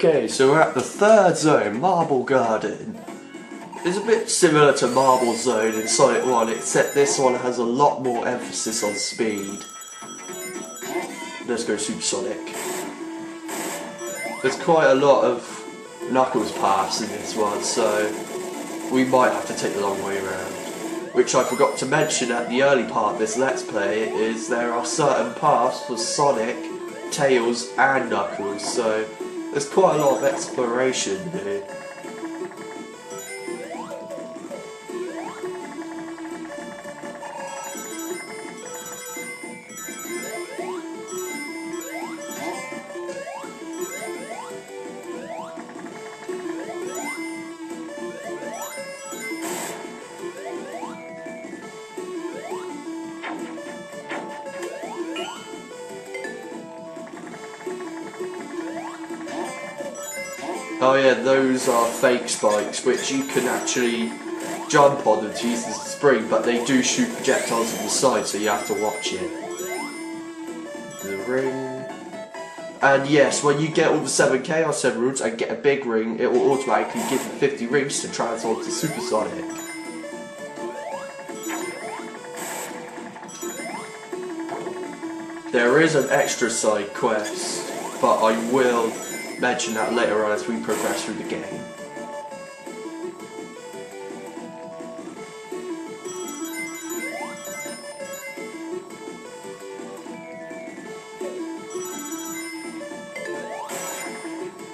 Okay, so we're at the third zone, Marble Garden. It's a bit similar to Marble Zone in Sonic 1, except this one has a lot more emphasis on speed. Let's go Supersonic. There's quite a lot of Knuckles paths in this one, so we might have to take the long way around. Which I forgot to mention at the early part of this Let's Play, is there are certain paths for Sonic, Tails and Knuckles, so there's quite a lot of exploration here. Oh yeah, those are fake spikes, which you can actually jump on them to use the spring, but they do shoot projectiles on the side, so you have to watch it. The ring. And yes, when you get all the 7 Chaos Emeralds and get a big ring, it will automatically give you 50 rings to transform to Supersonic. There is an extra side quest, but I will mention that later on as we progress through the game.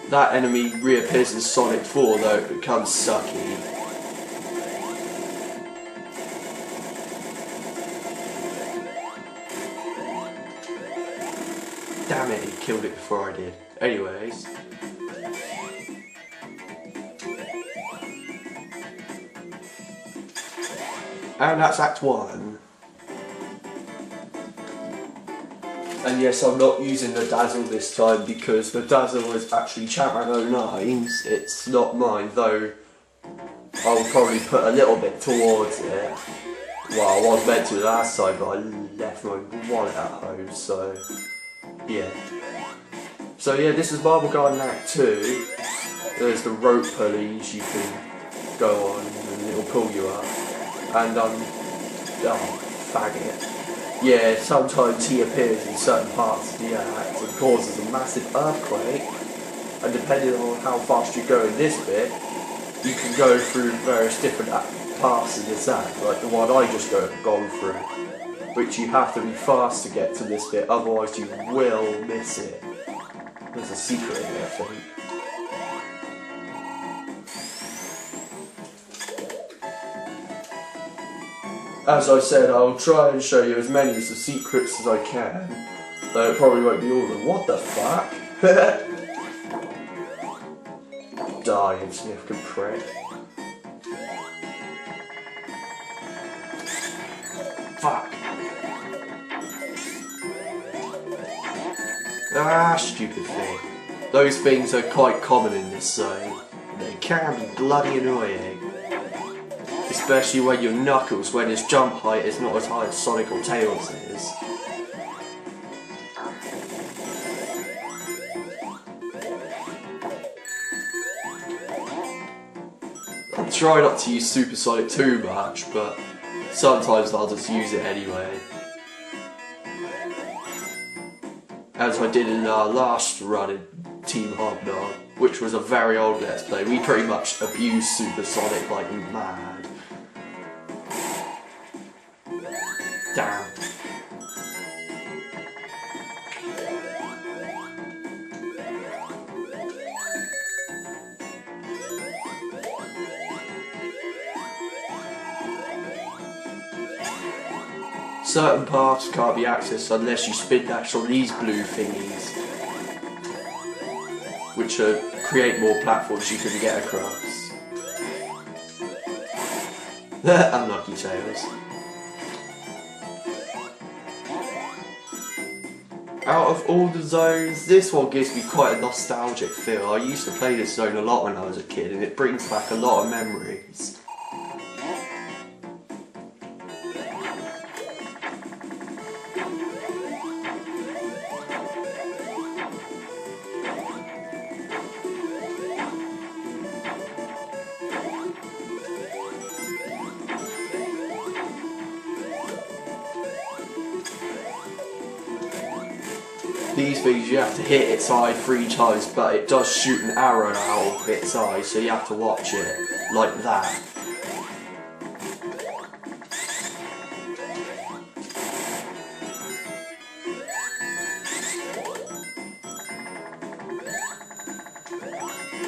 That enemy reappears in Sonic 4 though it becomes sucky. Damn it, he killed it before I did. Anyways. And that's Act 1. And yes, I'm not using the Dazzle this time because the Dazzle is actually Chatman 09's. It's not mine, though I'll probably put a little bit towards it. Well, I was meant to last time, but I left my wallet at home, so yeah. So yeah, this is Marble Garden Act 2. There's the rope pulleys you can go on and it'll pull you up. And oh, faggot. Yeah, sometimes he appears in certain parts of the act and causes a massive earthquake. And depending on how fast you go in this bit, you can go through various different paths in this act, like the one I just gone through. Which you have to be fast to get to this bit, otherwise you will miss it. There's a secret in there, I think. As I said, I'll try and show you as many of the secrets as I can, though it probably won't be all of them. What the fuck? Die, insignificant prick. Fuck. Ah, stupid thing. Those things are quite common in this zone. They can be bloody annoying. Especially when you're Knuckles, when his jump height is not as high as Sonic or Tails is. I try not to use Supersonic too much, but sometimes I'll just use it anyway. As I did in our last run in Team Hobnob, which was a very old Let's Play. We pretty much abused Supersonic like mad. Damn. Certain paths can't be accessed unless you spin dash on these blue thingies, which create more platforms you can get across. Unlucky Tails. Out of all the zones, this one gives me quite a nostalgic feel. I used to play this zone a lot when I was a kid and it brings back a lot of memories. these things you have to hit its eye 3 times, but it does shoot an arrow out of its eye, so you have to watch it like that.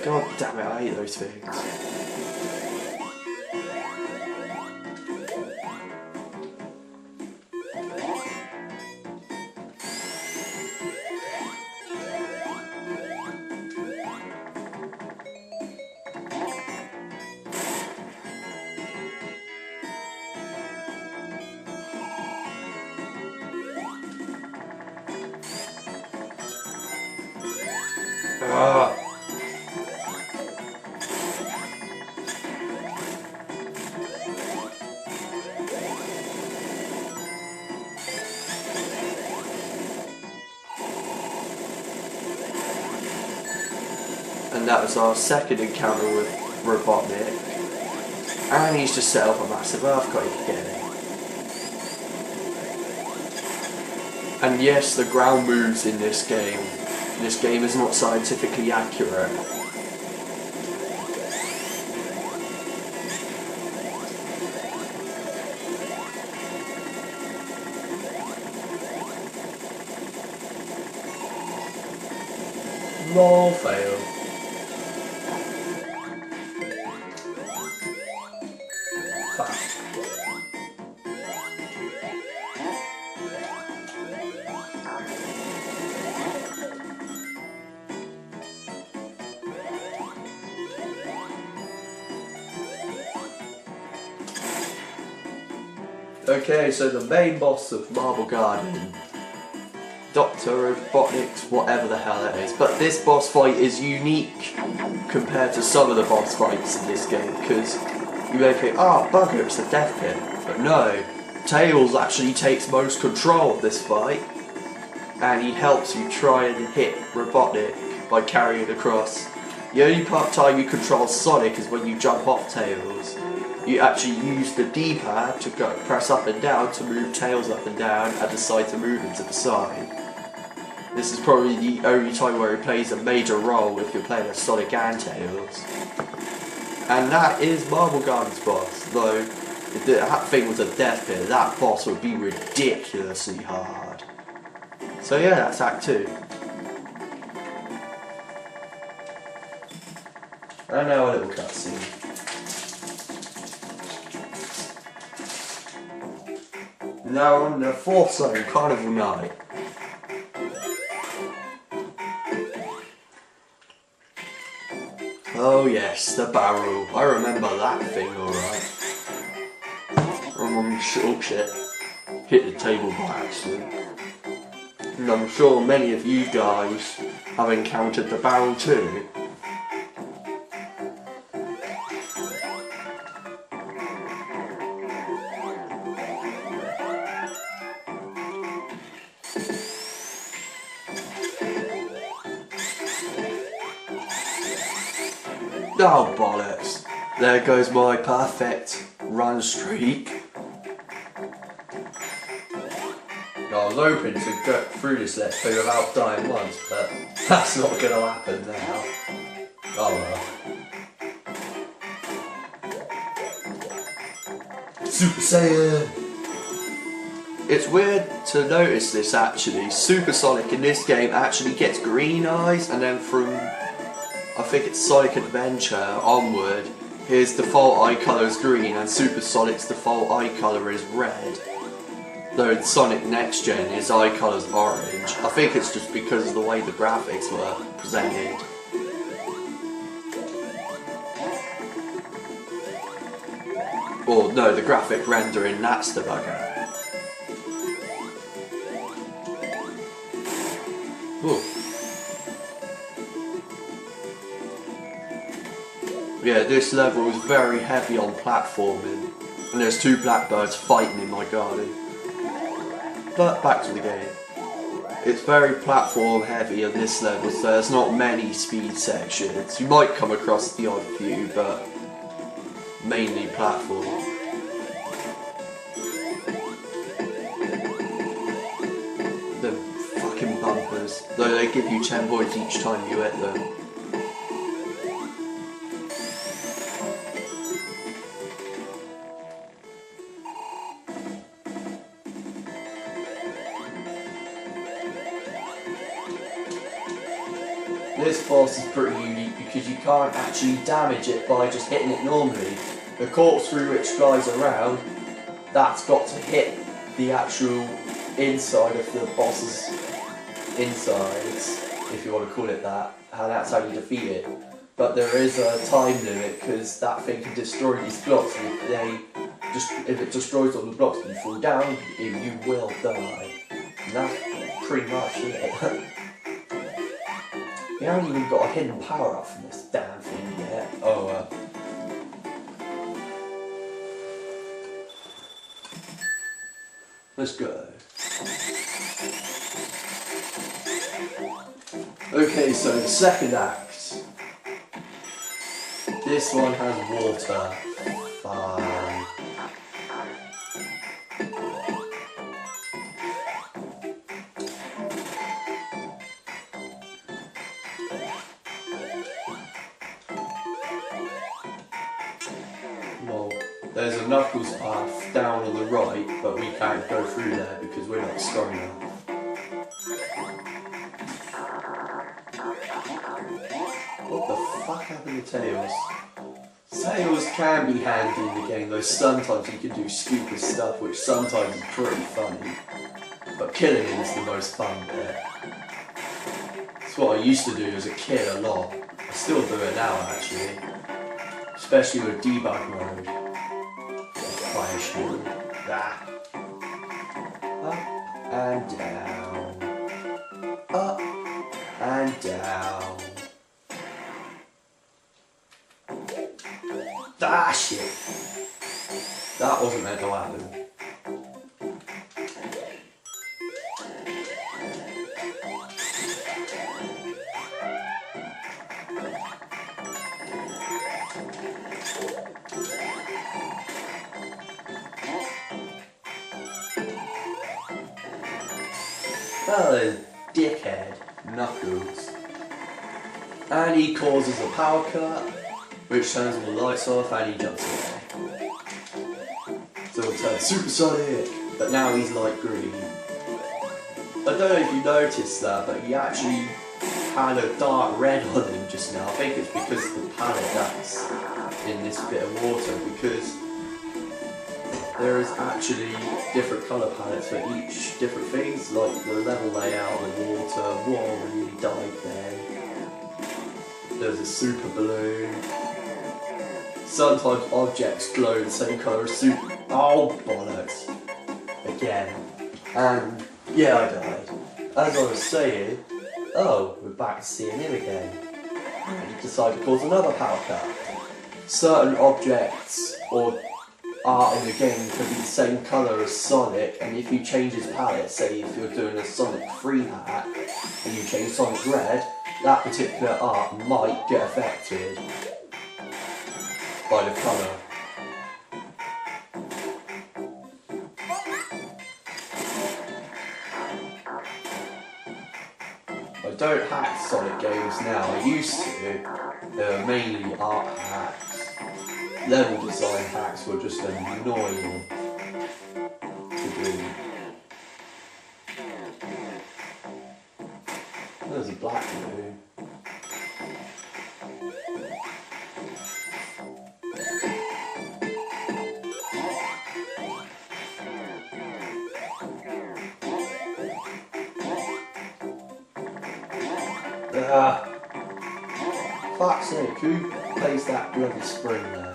God damn it, I hate those things. Ah. And that was our second encounter with Robotnik. And he's just set up a massive earthquake again. And yes, the ground moves in this game. This game is not scientifically accurate. Lol, fail. Fuck. Okay, so the main boss of Marble Garden, Dr.Robotnik, whatever the hell that is. But this boss fight is unique compared to some of the boss fights in this game, because you may think, bugger, it's a death pit. But no, Tails actually takes most control of this fight, and he helps you try and hit Robotnik by carrying it across. The only time you control Sonic is when you jump off Tails. You actually use the D-pad to press up and down to move Tails up and down and decide to move him to the side. This is probably the only time where he plays a major role if you're playing as Sonic and Tails. And that is Marble Garden's boss, though if that thing was a death pit, that boss would be ridiculously hard. So yeah, that's Act 2. And now a little cutscene. Now on the 4th zone, Carnival Night. Oh yes, the barrel. I remember that thing alright. Oh shit. Hit the table by accident. And I'm sure many of you guys have encountered the barrel too. Oh bollocks, there goes my perfect run streak. I was hoping to get through this let's play without dying once, but that's not going to happen now. Oh well. Super Saiyan! It's weird to notice this actually. Super Sonic in this game actually gets green eyes, and then from I think it's Sonic Adventure onward, his default eye colour is green and Super Sonic's default eye colour is red. Though in Sonic Next Gen his eye colour is orange. I think it's just because of the way the graphics were presented. Or no, the graphic rendering, that's the bugger. Ooh. Yeah, this level is very heavy on platforming, and there's 2 blackbirds fighting in my garden. But back to the game. It's very platform heavy on this level, so there's not many speed sections. You might come across the odd few, but mainly platform. The fucking bumpers. though they give you 10 points each time you hit them. This boss is pretty unique because you can't actually damage it by just hitting it normally. The corkscrew which flies around, that's got to hit the actual inside of the boss's insides, if you want to call it that, and that's how you defeat it. But there is a time limit because that thing can destroy these blocks, and if it destroys all the blocks and you fall down, you will die. And that's pretty much it. We haven't even got a hidden power up from this damn thing yet. Oh, let's go. Okay, so the second act. This one has water. Fine. Well, there's a Knuckles path down on the right, but we can't go through there because we're not strong enough. What the fuck happened to Tails? Tails can be handy in the game, though sometimes you can do stupid stuff, which sometimes is pretty funny. But killing him is the most fun bit. It's what I used to do as a kid a lot. I still do it now, actually. Especially with debug mode. Fire shield. Ah. Up and down. Up and down. Ah, shit. That wasn't meant to happen. Oh, dickhead, Knuckles. And he causes a power cut, which turns all the lights off, and he jumps away. So it turns supersonic, but now he's light green. I don't know if you noticed that, but he actually had a dark red on him just now. I think it's because of the palette that's in this bit of water, because there is actually different colour palettes for each different things, like the level layout, the water, whoa, really died there. There's a super balloon. Sometimes objects glow the same colour as super... Oh, bollocks. Again. And, yeah, I died. As I was saying, oh, we're back to seeing him again. And he decided to cause another power cut. Certain objects or art in the game can be the same colour as Sonic, and if you change his palette, say if you're doing a Sonic 3 hat, and you change Sonic Red, that particular art might get affected by the colour. I don't hack Sonic games now, I used to. They were mainly art hacks. Level design hacks were just annoying to do. There's a black balloon. Ah! Fuck's sake, who plays that bloody spring there?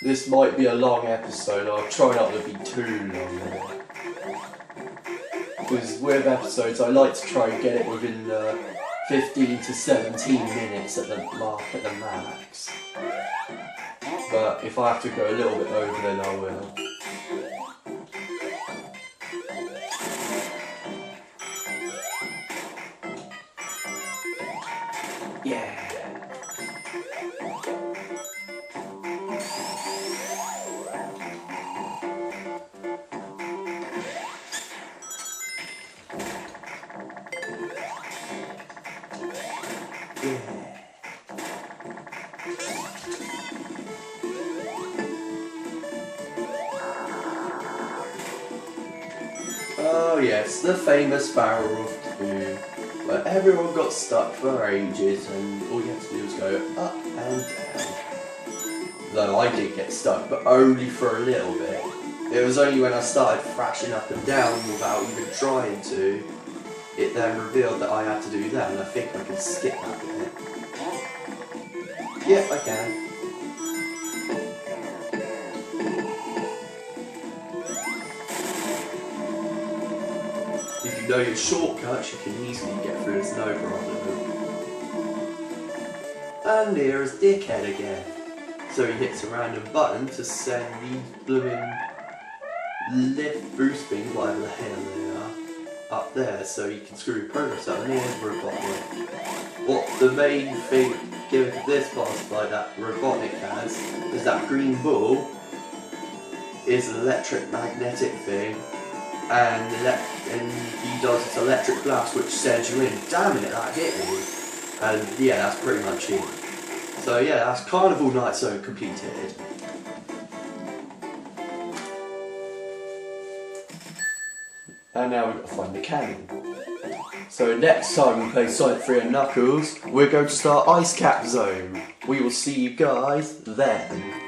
This might be a long episode, I'll try not to be too long with it. Because with episodes I like to try and get it within 15 to 17 minutes at the mark, at the max. But if I have to go a little bit over then I will. Yeah. Oh yes, the famous barrel of doom, where everyone got stuck for ages and all you had to do was go up and down. Though I did get stuck, but only for a little bit. It was only when I started thrashing up and down without even trying to, it then revealed that I had to do that, and I think I can skip that bit. Yep, I can. If you know your shortcuts, you can easily get through this, no problem. And here is Dickhead again. So he hits a random button to send these blooming lift boost things, whatever the hell they are, up there so you can screw your progress up. And here's Robotnik. What the main thing given to this boss fight that Robotnik has is that green ball is an electric magnetic thing, and he does this electric blast which sends you in. Damn it, that hit me. And yeah, that's pretty much it. So yeah, that's Carnival Night Zone completed. And now we've got to find the cannon. So next time we play Sonic 3 and Knuckles, we're going to start Ice Cap Zone. We will see you guys then.